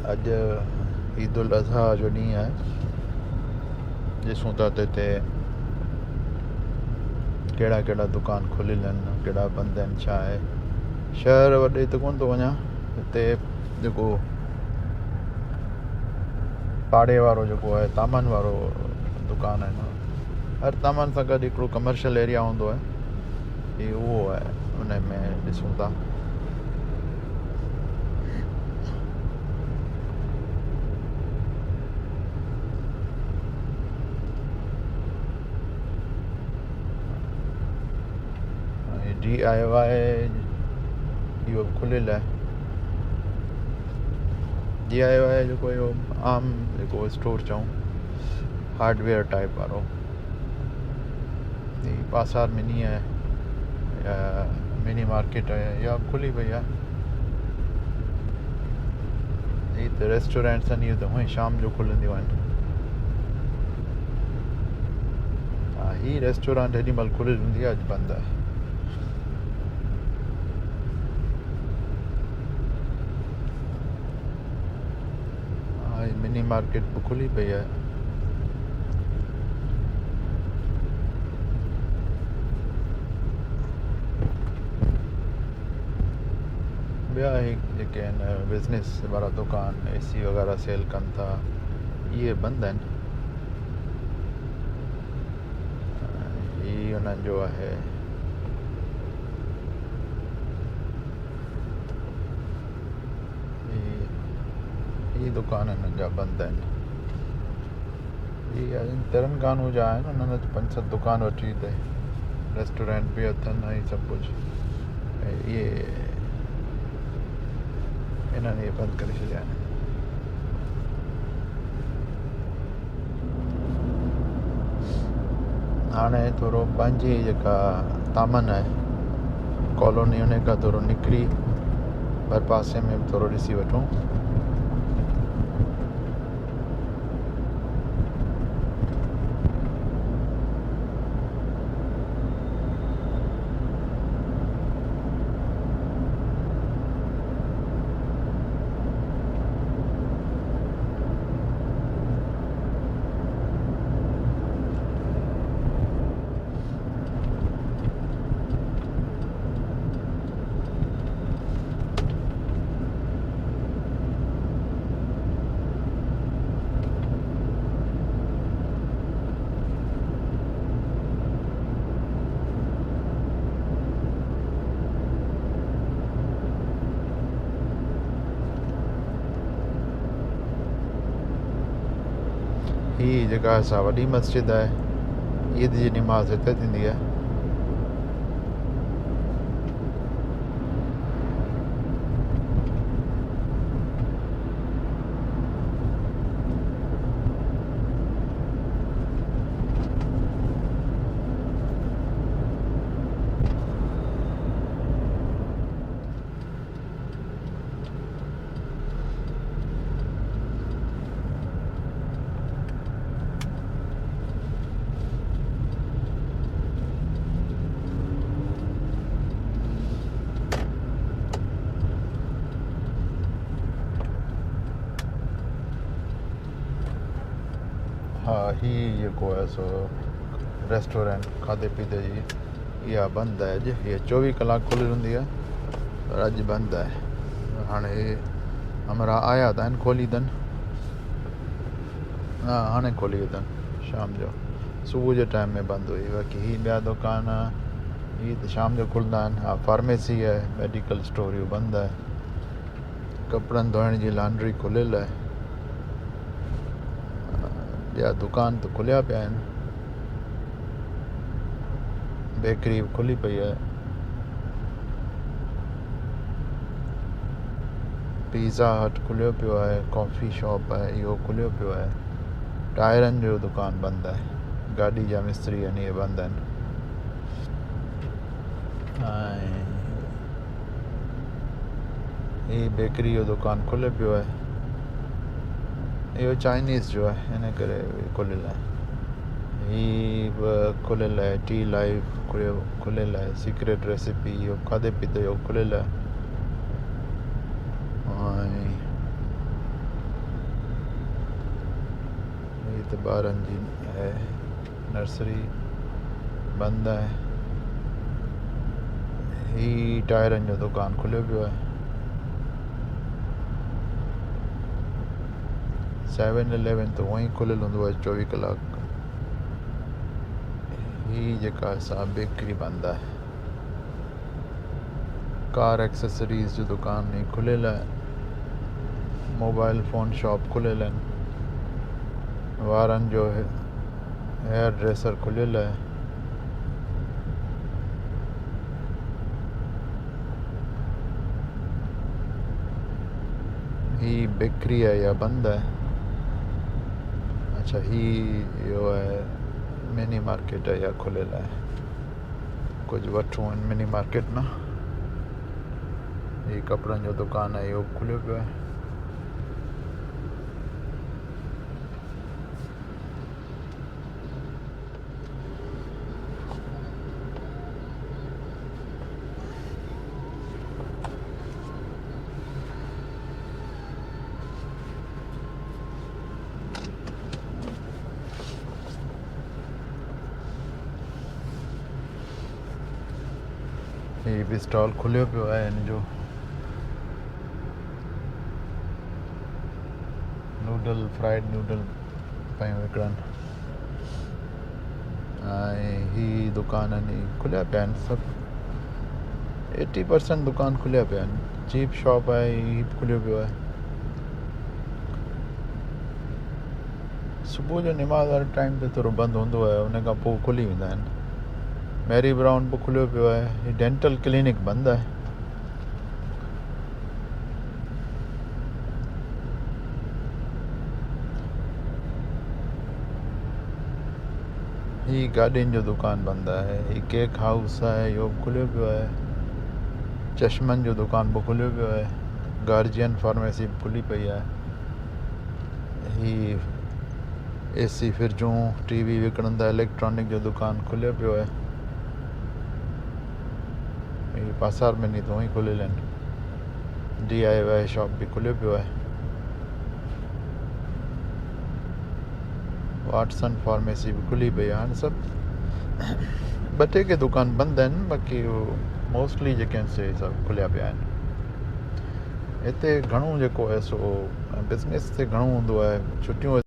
अॼु ईद उल अज़हा जो ॾींहुं आहे। ॾिसूं था त हिते कहिड़ा कहिड़ा दुकान खुलियल आहिनि, कहिड़ा बंदि आहिनि, छा आहे। शहर वॾे त कोन थो वञा, हिते जेको पाड़े वारो जेको आहे तामान वारो दुकान आहे न, हर तामान सां गॾु हिकिड़ो कमर्शियल एरिया हूंदो आहे, ही उहो आहे। उन में ॾिसूं था DIY इहो खुलियल आहे। DIY जेको इहो आम जेको स्टोर चऊं, हार्डवेयर टाइप वारो, पासार मिनी आहे या मिनी मार्केट आहे या खुली पई आहे। ही त रेस्टोरेंट्स आहिनि, इहे त हूअं ई शाम जो खुलंदियूं आहिनि। हा, ही रेस्टोरेंट हेॾी महिल खुलियल हूंदी आहे, अॼु बंदि आहे। मिनी मार्केट बि खुली पई आहे। ॿिया जेके आहिनि बिज़नेस वारा दुकान, AC वग़ैरह सेल कनि था, इहे बंदि आहिनि। ही उन्हनि जो आहे ही दुकान हिननि जा बंदि आहिनि। ही तेलंगानो जा आहिनि, उन्हनि 5-7 दुकान वठी हिते रेस्टोरेंट बि अथनि ऐं सभु कुझु। इहे हिननि इहे बंदि करे छॾिया आहिनि। हाणे थोरो पंहिंजी जेका तामन आहे कॉलोनी, उन खां थोरो निकिरी पर पासे में बि थोरो ॾिसी वठूं। ही जेका असां वॾी मस्जिद आहे, ईद जी निमाज़ हिते थींदी आहे। हा, ही जेको आहे सो रेस्टोरेंट खाधे पीते जी, इहा बंदि आहे अॼु। हीअ 24 कलाक खुलियल हूंदी आहे, पर अॼु बंदि आहे। हाणे हमरा आया त आहिनि, खोली अथनि। हा, हाणे खोली अथनि शाम जो, सुबुह जे टाइम में बंदि हुई। बाक़ी ही ॿिया दुकान ही त शाम जो खुलंदा आहिनि। हा, फार्मेसी आहे, मेडिकल स्टोर, इहो बंदि आहे। कपिड़नि धोइण जी लॉन्ड्री खुलियल आहे। ॿिया दुकान त खुलिया पिया आहिनि। बेकरी बि खुली पई आहे। पिज़्ज़ा हट खुलियो पियो आहे। कॉफ़ी शॉप आहे, इहो खुलियो पियो आहे। टायरनि जो दुकान बंदि आहे। गाॾी जा मिस्त्री आहिनि, इहे बंदि आहिनि। ऐं ही बेकरी जो दुकान खुलियो पियो आहे। इहो चाइनीज़ जो आहे, इन करे खुलियल आहे। ही बि खुलियल आहे। टी लाइफ खुलियल आहे। सीक्रेट रेसिपी, इहो खाधे पीते जो खुलियल आहे। ऐं हिते ॿारनि जी आहे नर्सरी बंदि आहे। ही टायरनि जो दुकानु खुलियो पियो आहे। 7-Eleven त उअं ई खुलियलु हूंदो आहे 24 कलाक। ही जेका असां बेकरी बंदि आहे। कार एक्सेसरीज़ जो दुकानु ही खुलियलु आहे। मोबाइल फ़ोन शॉप खुलियल आहिनि। वारनि जो हेयर ड्रेसर खुलियलु आहे। ही बेकरी आहे या बंदि आहे। अच्छा ही इहो आहे मिनी मार्केट आहे या खुलियल आहे। कुझु वठूं आहिनि मिनी मार्केट मां। ही कपिड़नि जो दुकानु आहे इहो खुलियो पियो आहे। ही बि स्टॉल खुलियो पियो आहे हिन जो। नूडल फ्राइड नूडल पियूं विकिणनि। ऐं ही दुकाननि खुलिया पिया आहिनि सभु। 80% दुकान खुलिया पिया आहिनि। चीप शॉप आहे ही खुलियो पियो आहे। सुबुह जो निमाज़ वारे टाइम ते थोरो बंदि हूंदो आहे, उन खां पोइ खुली वेंदा आहिनि। मैरी ब्राउन बि खुलियो पियो आहे। ही डेंटल क्लिनिक बंदि आहे। ही गाॾियुनि जो दुकानु बंदि आहे। ही केक हाउस आहे इहो बि खुलियो पियो आहे। चश्मनि जो दुकानु बि खुलियो पियो आहे। गार्जियन फार्मेसी बि खुली पई आहे। ही AC फ्रिजूं TV विकिणंदा इलेक्ट्रॉनिक जो दुकानु खुलियो पियो आहे। ही पासार में नी तो ही खुलियल आहिनि। DIY शॉप बि खुलियो पियो आहे। वाटसन फार्मेसी बि खुली पई आहे। हाणे सभु 2-3 के दुकान बंदि आहिनि, बाक़ी मोस्टली जेके आहिनि से सभु खुलिया पिया आहिनि। हिते घणो जेको आहे सो बिज़नेस ते घणो हूंदो आहे। छुटियूं